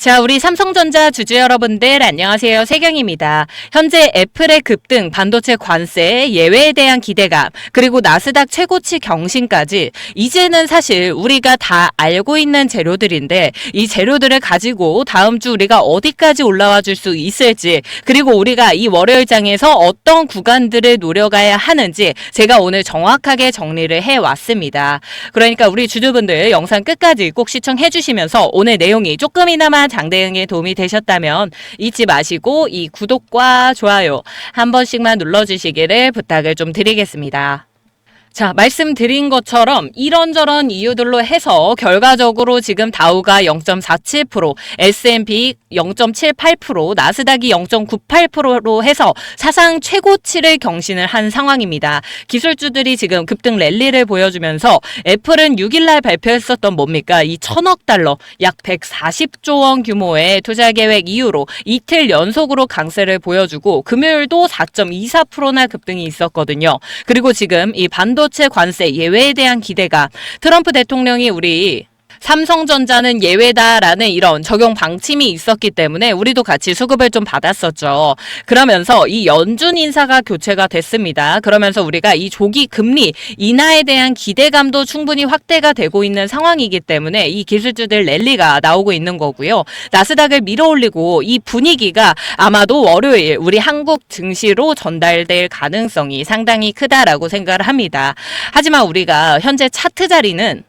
자, 우리 삼성전자 주주 여러분들 안녕하세요. 세경입니다. 현재 애플의 급등, 반도체 관세, 예외에 대한 기대감, 그리고 나스닥 최고치 경신까지 이제는 사실 우리가 다 알고 있는 재료들인데 이 재료들을 가지고 다음 주 우리가 어디까지 올라와 줄 수 있을지, 그리고 우리가 이 월요일장에서 어떤 구간들을 노려가야 하는지 제가 오늘 정확하게 정리를 해왔습니다. 그러니까 우리 주주분들 영상 끝까지 꼭 시청해 주시면서 오늘 내용이 조금이나마 장대응에 도움이 되셨다면 잊지 마시고 이 구독과 좋아요 한 번씩만 눌러주시기를 부탁을 좀 드리겠습니다. 자, 말씀드린 것처럼 이런저런 이유들로 해서 결과적으로 지금 다우가 0.47%, S&P 0.78%, 나스닥이 0.98%로 해서 사상 최고치를 경신을 한 상황입니다. 기술주들이 지금 급등 랠리를 보여주면서 애플은 6일날 발표했었던 뭡니까? 이 1000억 달러, 약 140조 원 규모의 투자 계획 이후로 이틀 연속으로 강세를 보여주고 금요일도 4.24%나 급등이 있었거든요. 그리고 지금 이 반도체 관세 예외에 대한 기대가 트럼프 대통령이 우리 삼성전자는 예외다라는 이런 적용 방침이 있었기 때문에 우리도 같이 수급을 좀 받았었죠. 그러면서 이 연준 인사가 교체가 됐습니다. 그러면서 우리가 이 조기 금리 인하에 대한 기대감도 충분히 확대가 되고 있는 상황이기 때문에 이 기술주들 랠리가 나오고 있는 거고요. 나스닥을 밀어올리고 이 분위기가 아마도 월요일 우리 한국 증시로 전달될 가능성이 상당히 크다라고 생각을 합니다. 하지만 우리가 현재 차트 자리는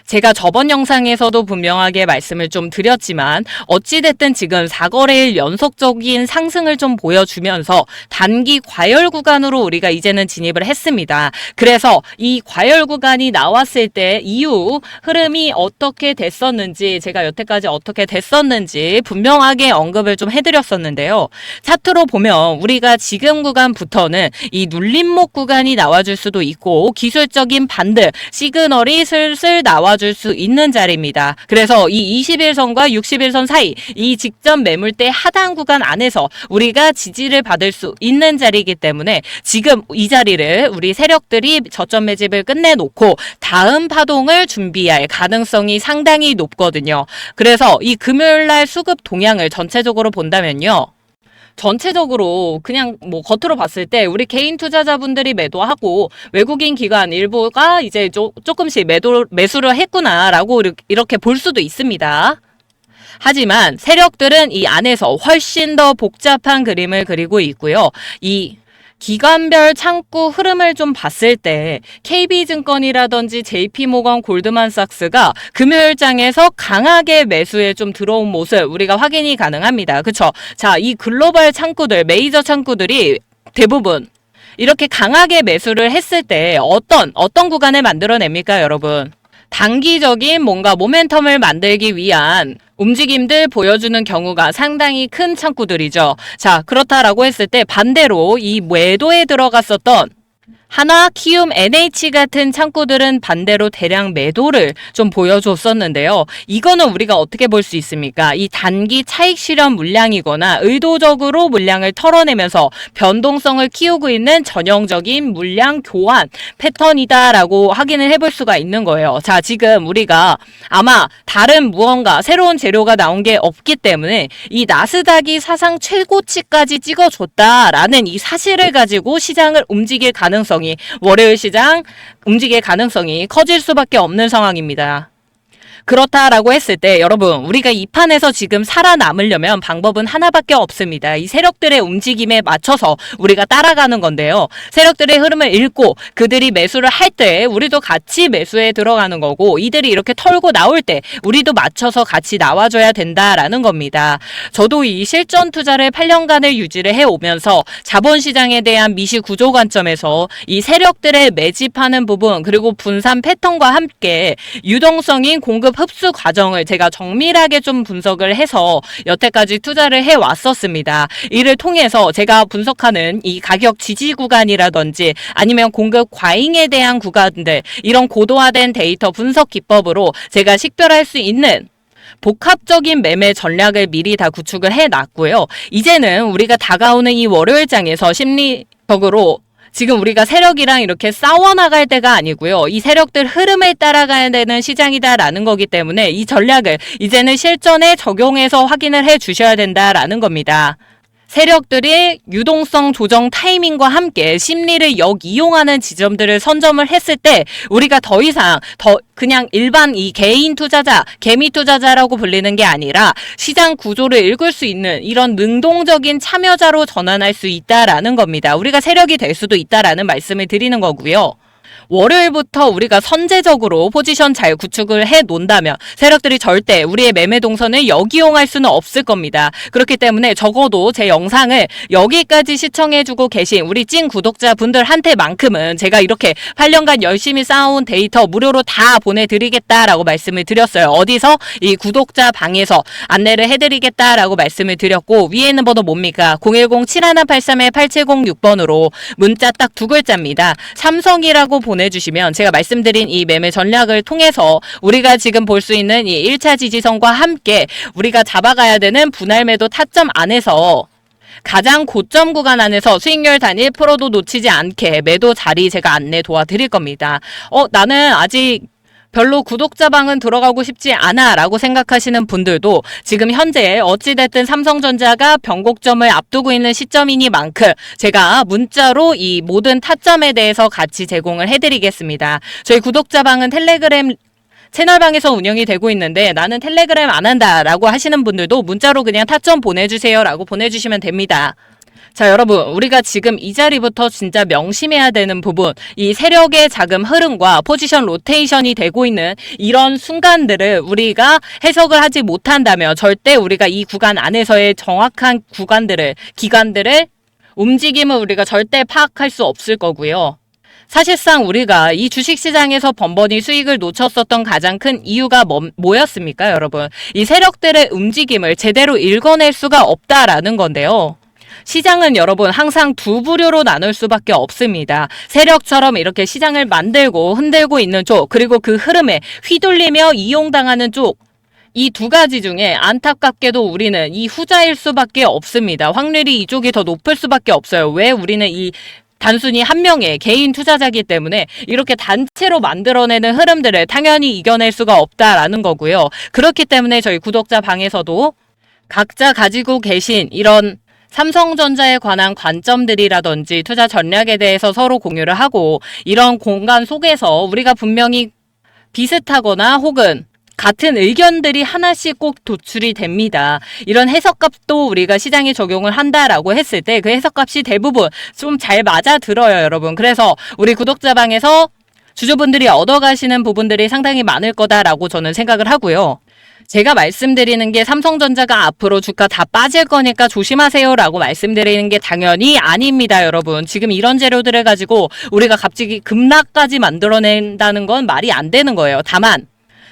제가 저번 영상에서도 분명하게 말씀을 좀 드렸지만 어찌됐든 지금 4거래일 연속적인 상승을 좀 보여주면서 단기 과열 구간으로 우리가 이제는 진입을 했습니다. 그래서 이 과열 구간이 나왔을 때 이후 흐름이 어떻게 됐었는지, 제가 여태까지 어떻게 됐었는지 분명하게 언급을 좀 해드렸었는데요. 차트로 보면 우리가 지금 구간부터는 이 눌림목 구간이 나와줄 수도 있고 기술적인 반등 시그널이 슬슬 나와줄 수 있는 자리입니다. 그래서 이 21선과 61선 사이 이 직전 매물대 하단 구간 안에서 우리가 지지를 받을 수 있는 자리이기 때문에 지금 이 자리를 우리 세력들이 저점 매집을 끝내놓고 다음 파동을 준비할 가능성이 상당히 높거든요. 그래서 이 금요일날 수급 동향을 전체적으로 본다면요. 전체적으로 그냥 뭐 겉으로 봤을 때 우리 개인 투자자분들이 매도하고 외국인 기관 일부가 이제 조금씩 매수를 했구나라고 이렇게 볼 수도 있습니다. 하지만 세력들은 이 안에서 훨씬 더 복잡한 그림을 그리고 있고요. 이 기관별 창구 흐름을 좀 봤을 때 KB증권이라든지 JP모건 골드만삭스가 금요일장에서 강하게 매수에 좀 들어온 모습 우리가 확인이 가능합니다. 그쵸? 자, 이 글로벌 창구들, 메이저 창구들이 대부분 이렇게 강하게 매수를 했을 때 어떤 구간을 만들어냅니까, 여러분? 단기적인 뭔가 모멘텀을 만들기 위한 움직임들 보여주는 경우가 상당히 큰 창구들이죠. 자, 그렇다라고 했을 때 반대로 이 매도에 들어갔었던 하나, 키움, NH 같은 창구들은 반대로 대량 매도를 좀 보여줬었는데요. 이거는 우리가 어떻게 볼 수 있습니까? 이 단기 차익 실현 물량이거나 의도적으로 물량을 털어내면서 변동성을 키우고 있는 전형적인 물량 교환 패턴이다라고 확인을 해볼 수가 있는 거예요. 자, 지금 우리가 아마 다른 무언가 새로운 재료가 나온 게 없기 때문에 이 나스닥이 사상 최고치까지 찍어줬다라는 이 사실을 가지고 시장을 움직일 가능성이 월요일 시장 움직일 가능성이 커질 수밖에 없는 상황입니다. 그렇다라고 했을 때 여러분 우리가 이 판에서 지금 살아남으려면 방법은 하나밖에 없습니다. 이 세력들의 움직임에 맞춰서 우리가 따라가는 건데요. 세력들의 흐름을 읽고 그들이 매수를 할 때 우리도 같이 매수에 들어가는 거고 이들이 이렇게 털고 나올 때 우리도 맞춰서 같이 나와줘야 된다라는 겁니다. 저도 이 실전 투자를 8년간을 유지를 해오면서 자본시장에 대한 미시 구조 관점에서 이 세력들의 매집하는 부분 그리고 분산 패턴과 함께 유동성인 공급 흡수 과정을 제가 정밀하게 좀 분석을 해서 여태까지 투자를 해왔었습니다. 이를 통해서 제가 분석하는 이 가격 지지 구간이라든지 아니면 공급 과잉에 대한 구간들 이런 고도화된 데이터 분석 기법으로 제가 식별할 수 있는 복합적인 매매 전략을 미리 다 구축을 해놨고요. 이제는 우리가 다가오는 이 월요일장에서 심리적으로 지금 우리가 세력이랑 이렇게 싸워나갈 때가 아니고요. 이 세력들 흐름을 따라가야 되는 시장이다라는 거기 때문에 이 전략을 이제는 실전에 적용해서 확인을 해 주셔야 된다라는 겁니다. 세력들이 유동성 조정 타이밍과 함께 심리를 역이용하는 지점들을 선점을 했을 때 우리가 더 이상 그냥 일반 이 개인 투자자, 개미 투자자라고 불리는 게 아니라 시장 구조를 읽을 수 있는 이런 능동적인 참여자로 전환할 수 있다라는 겁니다. 우리가 세력이 될 수도 있다라는 말씀을 드리는 거고요. 월요일부터 우리가 선제적으로 포지션 잘 구축을 해 놓는다면 세력들이 절대 우리의 매매 동선을 역이용할 수는 없을 겁니다. 그렇기 때문에 적어도 제 영상을 여기까지 시청해주고 계신 우리 찐 구독자분들한테만큼은 제가 이렇게 8년간 열심히 쌓아온 데이터 무료로 다 보내드리겠다라고 말씀을 드렸어요. 어디서? 이 구독자 방에서 안내를 해드리겠다라고 말씀을 드렸고, 위에 있는 번호 뭡니까? 010-7183-8706번으로 문자 딱 2글자입니다. 삼성이라고 보내주시면 제가 말씀드린 이 매매 전략을 통해서 우리가 지금 볼 수 있는 이 1차 지지선과 함께 우리가 잡아가야 되는 분할 매도 타점 안에서 가장 고점 구간 안에서 수익률 단 1%도 놓치지 않게 매도 자리 제가 안내 도와드릴 겁니다. 나는 아직 별로 구독자방은 들어가고 싶지 않아 라고 생각하시는 분들도 지금 현재 어찌됐든 삼성전자가 변곡점을 앞두고 있는 시점이니만큼 제가 문자로 이 모든 타점에 대해서 같이 제공을 해드리겠습니다. 저희 구독자방은 텔레그램 채널방에서 운영이 되고 있는데 나는 텔레그램 안 한다 라고 하시는 분들도 문자로 그냥 타점 보내주세요 라고 보내주시면 됩니다. 자, 여러분, 우리가 지금 이 자리부터 진짜 명심해야 되는 부분, 이 세력의 자금 흐름과 포지션 로테이션이 되고 있는 이런 순간들을 우리가 해석을 하지 못한다면 절대 우리가 이 구간 안에서의 정확한 기간들을 움직임을 우리가 절대 파악할 수 없을 거고요. 사실상 우리가 이 주식시장에서 번번이 수익을 놓쳤었던 가장 큰 이유가 뭐였습니까, 여러분? 이 세력들의 움직임을 제대로 읽어낼 수가 없다라는 건데요. 시장은 여러분 항상 두 부류로 나눌 수밖에 없습니다. 세력처럼 이렇게 시장을 만들고 흔들고 있는 쪽, 그리고 그 흐름에 휘둘리며 이용당하는 쪽, 이 두 가지 중에 안타깝게도 우리는 이 후자일 수밖에 없습니다. 확률이 이쪽이 더 높을 수밖에 없어요. 왜? 우리는 이 단순히 한 명의 개인 투자자이기 때문에 이렇게 단체로 만들어내는 흐름들을 당연히 이겨낼 수가 없다라는 거고요. 그렇기 때문에 저희 구독자 방에서도 각자 가지고 계신 이런 삼성전자에 관한 관점들이라든지 투자 전략에 대해서 서로 공유를 하고, 이런 공간 속에서 우리가 분명히 비슷하거나 혹은 같은 의견들이 하나씩 꼭 도출이 됩니다. 이런 해석값도 우리가 시장에 적용을 한다라고 했을 때 그 해석값이 대부분 좀 잘 맞아 들어요, 여러분. 그래서 우리 구독자방에서 주주분들이 얻어가시는 부분들이 상당히 많을 거다라고 저는 생각을 하고요. 제가 말씀드리는 게 삼성전자가 앞으로 주가 다 빠질 거니까 조심하세요라고 말씀드리는 게 당연히 아닙니다, 여러분. 지금 이런 재료들을 가지고 우리가 갑자기 급락까지 만들어낸다는 건 말이 안 되는 거예요. 다만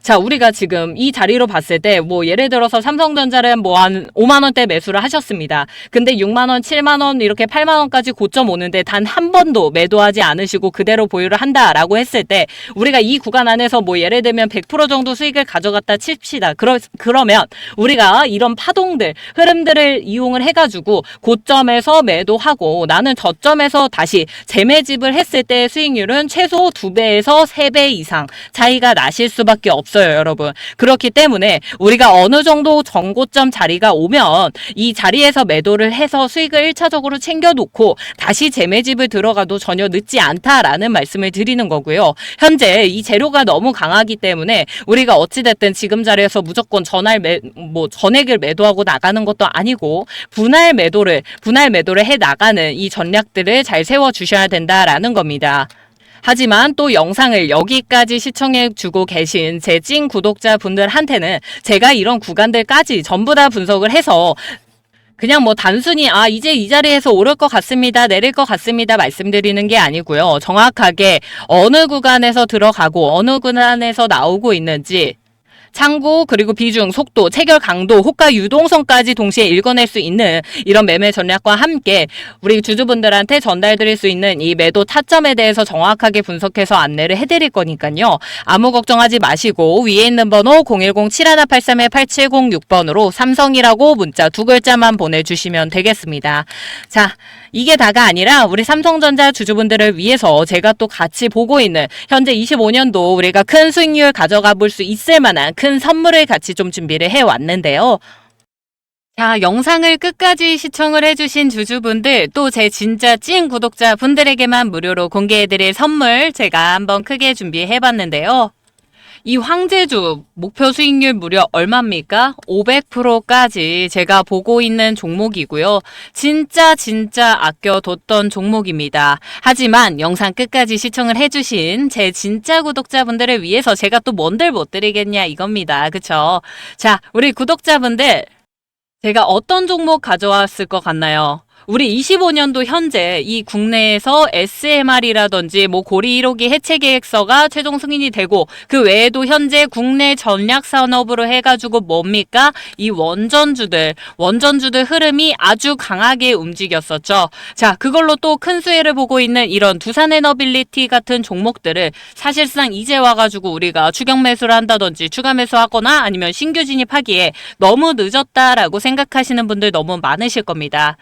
자, 우리가 지금 이 자리로 봤을 때 뭐 예를 들어서 삼성전자를 뭐 한 5만 원대 매수를 하셨습니다. 근데 6만 원, 7만 원 이렇게 8만 원까지 고점 오는데 단 한 번도 매도하지 않으시고 그대로 보유를 한다라고 했을 때 우리가 이 구간 안에서 뭐 예를 들면 100% 정도 수익을 가져갔다 칩시다. 그러면 우리가 이런 파동들, 흐름들을 이용을 해가지고 고점에서 매도하고 나는 저점에서 다시 재매집을 했을 때 수익률은 최소 2배에서 3배 이상 차이가 나실 수밖에 없어요. 여러분. 그렇기 때문에 우리가 어느 정도 정고점 자리가 오면 이 자리에서 매도를 해서 수익을 1차적으로 챙겨놓고 다시 재매집을 들어가도 전혀 늦지 않다라는 말씀을 드리는 거고요. 현재 이 재료가 너무 강하기 때문에 우리가 어찌됐든 지금 자리에서 무조건 전액을 매도하고 나가는 것도 아니고 분할 매도를 해 나가는 이 전략들을 잘 세워주셔야 된다라는 겁니다. 하지만 또 영상을 여기까지 시청해주고 계신 제 찐 구독자분들한테는 제가 이런 구간들까지 전부 다 분석을 해서 그냥 뭐 단순히 이제 이 자리에서 오를 것 같습니다, 내릴 것 같습니다 말씀드리는 게 아니고요. 정확하게 어느 구간에서 들어가고 어느 구간에서 나오고 있는지 창구, 그리고 비중, 속도, 체결 강도, 호가 유동성까지 동시에 읽어낼 수 있는 이런 매매 전략과 함께 우리 주주분들한테 전달드릴 수 있는 이 매도 타점에 대해서 정확하게 분석해서 안내를 해드릴 거니까요. 아무 걱정하지 마시고 위에 있는 번호 010-7183-8706번으로 삼성이라고 문자 2글자만 보내주시면 되겠습니다. 자, 이게 다가 아니라 우리 삼성전자 주주분들을 위해서 제가 또 같이 보고 있는 현재 25년도 우리가 큰 수익률 가져가 볼 수 있을 만한 큰 선물을 같이 좀 준비를 해왔는데요. 자, 영상을 끝까지 시청을 해주신 주주분들, 또 제 진짜 찐 구독자분들에게만 무료로 공개해드릴 선물 제가 한번 크게 준비해봤는데요. 이 황제주 목표 수익률 무려 얼마입니까? 500%까지 제가 보고 있는 종목이고요. 진짜 아껴뒀던 종목입니다. 하지만 영상 끝까지 시청을 해주신 제 진짜 구독자분들을 위해서 제가 또 뭔들 못 드리겠냐 이겁니다. 그쵸? 자, 우리 구독자분들 제가 어떤 종목 가져왔을 것 같나요? 우리 25년도 현재 이 국내에서 SMR이라든지 뭐 고리 1호기 해체 계획서가 최종 승인이 되고 그 외에도 현재 국내 전략 산업으로 해가지고 뭡니까? 이 원전주들 흐름이 아주 강하게 움직였었죠. 자, 그걸로 또 큰 수혜를 보고 있는 이런 두산에너빌리티 같은 종목들을 사실상 이제 와가지고 우리가 추격 매수를 한다든지 추가 매수하거나 아니면 신규 진입하기에 너무 늦었다라고 생각하시는 분들 너무 많으실 겁니다.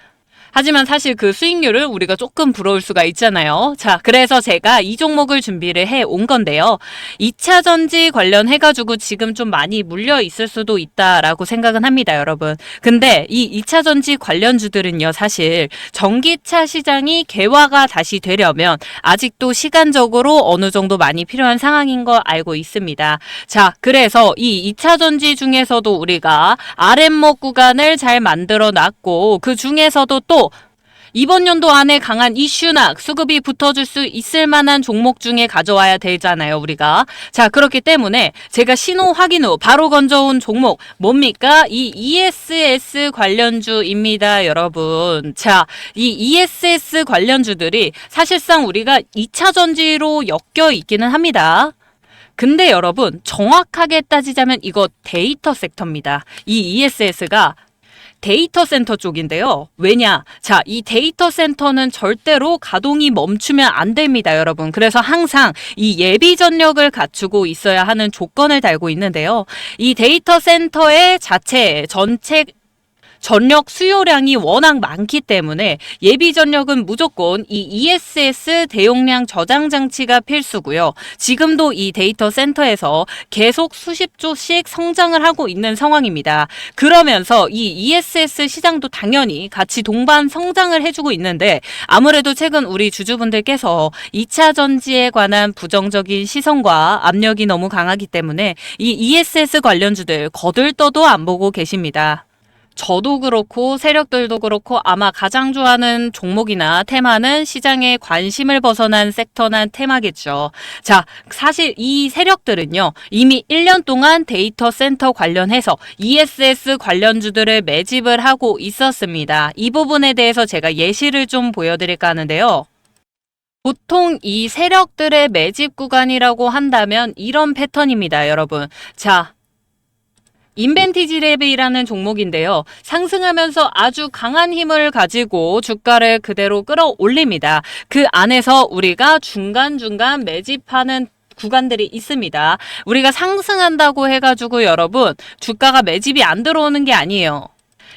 하지만 사실 그 수익률을 우리가 조금 부러울 수가 있잖아요. 자, 그래서 제가 이 종목을 준비를 해 온 건데요. 2차 전지 관련해가지고 지금 좀 많이 물려 있을 수도 있다라고 생각은 합니다, 여러분. 근데 이 2차 전지 관련주들은요, 사실 전기차 시장이 개화가 다시 되려면 아직도 시간적으로 어느 정도 많이 필요한 상황인 거 알고 있습니다. 자, 그래서 이 2차 전지 중에서도 우리가 아랫목 구간을 잘 만들어 놨고 그 중에서도 또 이번 연도 안에 강한 이슈나 수급이 붙어줄 수 있을 만한 종목 중에 가져와야 되잖아요, 우리가. 자, 그렇기 때문에 제가 신호 확인 후 바로 건져온 종목 뭡니까? 이 ESS 관련주입니다, 여러분. 자, 이 ESS 관련주들이 사실상 우리가 2차 전지로 엮여 있기는 합니다. 근데 여러분, 정확하게 따지자면 이거 데이터 섹터입니다. 이 ESS가 데이터 센터 쪽인데요. 왜냐? 자, 이 데이터 센터는 절대로 가동이 멈추면 안 됩니다, 여러분. 그래서 항상 이 예비 전력을 갖추고 있어야 하는 조건을 달고 있는데요. 이 데이터 센터의 자체 전체 전력 수요량이 워낙 많기 때문에 예비 전력은 무조건 이 ESS 대용량 저장 장치가 필수고요. 지금도 이 데이터 센터에서 계속 수십 조씩 성장을 하고 있는 상황입니다. 그러면서 이 ESS 시장도 당연히 같이 동반 성장을 해주고 있는데 아무래도 최근 우리 주주분들께서 2차 전지에 관한 부정적인 시선과 압력이 너무 강하기 때문에 이 ESS 관련주들 거들떠도 안 보고 계십니다. 저도 그렇고 세력들도 그렇고 아마 가장 좋아하는 종목이나 테마는 시장의 관심을 벗어난 섹터나 테마겠죠. 자, 사실 이 세력들은요. 이미 1년 동안 데이터 센터 관련해서 ESS 관련주들을 매집을 하고 있었습니다. 이 부분에 대해서 제가 예시를 좀 보여드릴까 하는데요. 보통 이 세력들의 매집 구간이라고 한다면 이런 패턴입니다, 여러분. 자, 인벤티지랩이라는 종목인데요. 상승하면서 아주 강한 힘을 가지고 주가를 그대로 끌어올립니다. 그 안에서 우리가 중간중간 매집하는 구간들이 있습니다. 우리가 상승한다고 해가지고 여러분 주가가 매집이 안 들어오는 게 아니에요.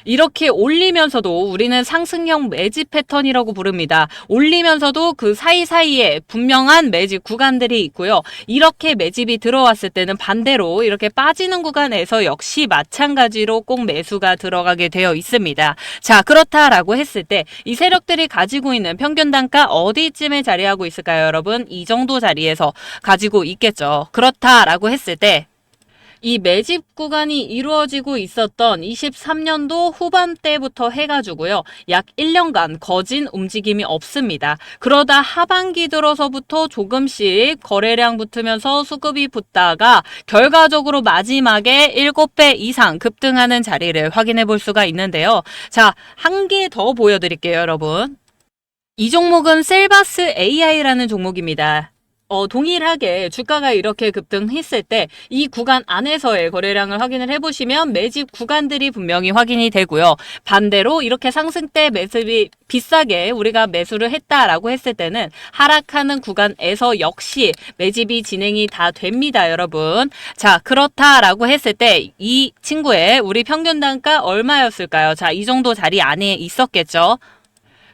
이렇게 올리면서도 우리는 상승형 매집 패턴이라고 부릅니다. 올리면서도 그 사이사이에 분명한 매집 구간들이 있고요. 이렇게 매집이 들어왔을 때는 반대로 이렇게 빠지는 구간에서 역시 마찬가지로 꼭 매수가 들어가게 되어 있습니다. 자, 그렇다라고 했을 때 이 세력들이 가지고 있는 평균 단가 어디쯤에 자리하고 있을까요, 여러분? 이 정도 자리에서 가지고 있겠죠. 그렇다라고 했을 때 이 매집 구간이 이루어지고 있었던 23년도 후반대부터 해가지고요. 약 1년간 거진 움직임이 없습니다. 그러다 하반기 들어서부터 조금씩 거래량 붙으면서 수급이 붙다가 결과적으로 마지막에 7배 이상 급등하는 자리를 확인해 볼 수가 있는데요. 자, 한 개 더 보여드릴게요, 여러분. 이 종목은 셀바스 AI라는 종목입니다. 동일하게 주가가 이렇게 급등했을 때 이 구간 안에서의 거래량을 확인을 해보시면 매집 구간들이 분명히 확인이 되고요. 반대로 이렇게 상승 때 매수비 비싸게 우리가 매수를 했다라고 했을 때는 하락하는 구간에서 역시 매집이 진행이 다 됩니다, 여러분. 자, 그렇다라고 했을 때 이 친구의 우리 평균 단가 얼마였을까요? 자, 이 정도 자리 안에 있었겠죠.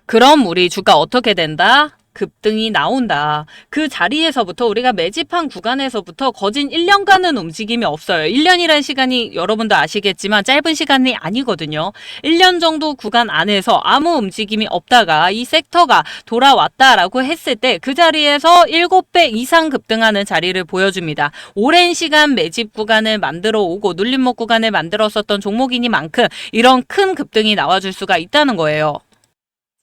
그럼 우리 주가 어떻게 된다? 급등이 나온다. 그 자리에서부터 우리가 매집한 구간에서부터 거진 1년간은 움직임이 없어요. 1년이라는 시간이 여러분도 아시겠지만 짧은 시간이 아니거든요. 1년 정도 구간 안에서 아무 움직임이 없다가 이 섹터가 돌아왔다라고 했을 때 그 자리에서 7배 이상 급등하는 자리를 보여줍니다. 오랜 시간 매집 구간을 만들어 오고 눌림목 구간을 만들었었던 종목이니만큼 이런 큰 급등이 나와줄 수가 있다는 거예요.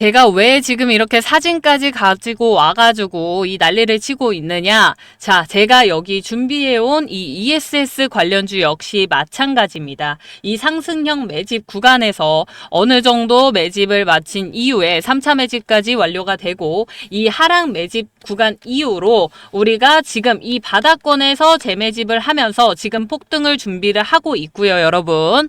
제가 왜 지금 이렇게 사진까지 가지고 와가지고 이 난리를 치고 있느냐? 자, 제가 여기 준비해온 이 ESS 관련주 역시 마찬가지입니다. 이 상승형 매집 구간에서 어느 정도 매집을 마친 이후에 3차 매집까지 완료가 되고 이 하락 매집 구간 이후로 우리가 지금 이 바닥권에서 재매집을 하면서 지금 폭등을 준비를 하고 있고요, 여러분.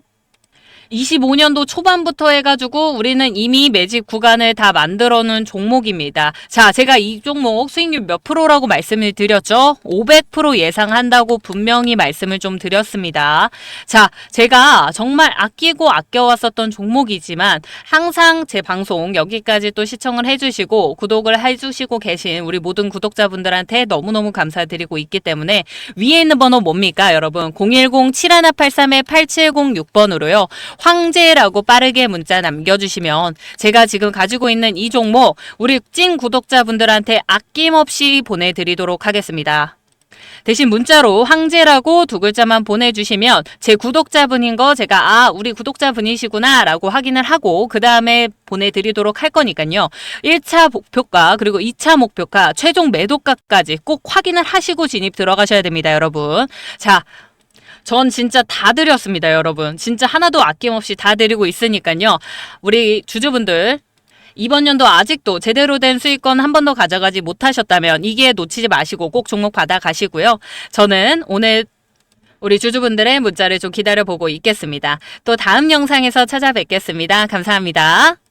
25년도 초반부터 해가지고 우리는 이미 매집 구간을 다 만들어 놓은 종목입니다. 자, 제가 이 종목 수익률 몇 프로라고 말씀을 드렸죠? 500% 예상한다고 분명히 말씀을 좀 드렸습니다. 자, 제가 정말 아끼고 아껴왔었던 종목이지만 항상 제 방송 여기까지 또 시청을 해주시고 구독을 해주시고 계신 우리 모든 구독자분들한테 너무너무 감사드리고 있기 때문에 위에 있는 번호 뭡니까, 여러분? 010-7183-8706번으로요. 황제라고 빠르게 문자 남겨주시면 제가 지금 가지고 있는 이 종목 우리 찐 구독자분들한테 아낌없이 보내드리도록 하겠습니다. 대신 문자로 황제라고 두 글자만 보내주시면 제 구독자분인 거 제가 우리 구독자분이시구나 라고 확인을 하고 그 다음에 보내드리도록 할 거니까요. 1차 목표가 그리고 2차 목표가 최종 매도가까지 꼭 확인을 하시고 진입 들어가셔야 됩니다, 여러분. 자, 전 진짜 다 드렸습니다, 여러분. 진짜 하나도 아낌없이 다 드리고 있으니까요. 우리 주주분들 이번 연도 아직도 제대로 된 수익권 한 번도 가져가지 못하셨다면 이 기회 놓치지 마시고 꼭 종목 받아 가시고요. 저는 오늘 우리 주주분들의 문자를 좀 기다려보고 있겠습니다. 또 다음 영상에서 찾아뵙겠습니다. 감사합니다.